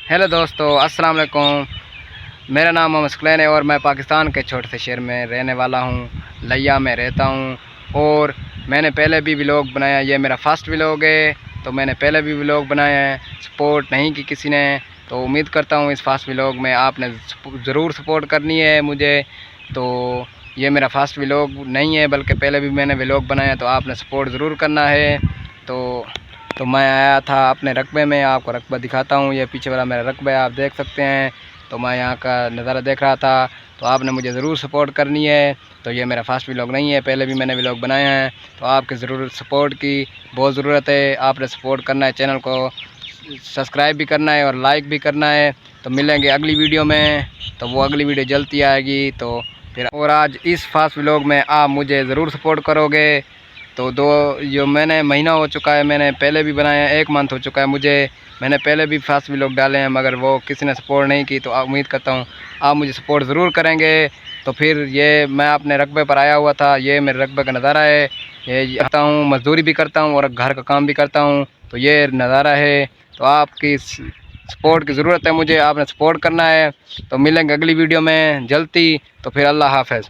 Hello दोस्तों, अस्सलाम वालेकुम। मेरा नाम मोहम्मद सकलैन है और मैं पाकिस्तान के छोटे से शहर में रहने वाला हूँ। लिया में रहता हूँ और मैंने पहले भी व्लॉग बनाया। ये मेरा फर्स्ट व्लॉग है। तो मैंने पहले भी व्लॉग बनाया है, सपोर्ट नहीं की किसी ने। तो उम्मीद करता हूँ इस फर्स्ट व्लॉग में आपने ज़रूर सपोर्ट करनी है मुझे। तो ये मेरा फर्स्ट व्लॉग नहीं है, बल्कि पहले भी मैंने व्लॉग बनाया, तो आपने सपोर्ट ज़रूर करना है। तो मैं आया था अपने रकबे में, आपको रकबा दिखाता हूँ। ये पीछे वाला मेरा रकबा है, आप देख सकते हैं। तो मैं यहाँ का नज़ारा देख रहा था, तो आपने मुझे ज़रूर सपोर्ट करनी है। तो ये मेरा फर्स्ट व्लॉग नहीं है, पहले भी मैंने व्लॉग बनाए हैं। तो आपके ज़रूर सपोर्ट की बहुत ज़रूरत है। आपने सपोर्ट करना है, चैनल को सब्सक्राइब भी करना है और लाइक भी करना है। तो मिलेंगे अगली वीडियो में, तो वो अगली वीडियो जल्दी आएगी। तो फिर और आज इस फर्स्ट व्लॉग में आप मुझे ज़रूर सपोर्ट करोगे। तो जो मैंने महीना हो चुका है, मैंने पहले भी बनाया है, 1 मंथ हो चुका है मुझे। मैंने पहले भी फर्स्ट व्लॉग डाले हैं, मगर वो किसी ने सपोर्ट नहीं की। तो उम्मीद करता हूँ आप मुझे सपोर्ट ज़रूर करेंगे। तो फिर ये मैं अपने रकबे पर आया हुआ था, ये मेरे रकबे का नज़ारा है। ये आता हूँ, मज़दूरी भी करता हूँ और घर का काम भी करता हूँ। तो ये नज़ारा है। तो आपकी सपोर्ट की ज़रूरत है मुझे, आपने सपोर्ट करना है। तो मिलेंगे अगली वीडियो में जल्दी। तो फिर अल्लाह हाफ़िज़।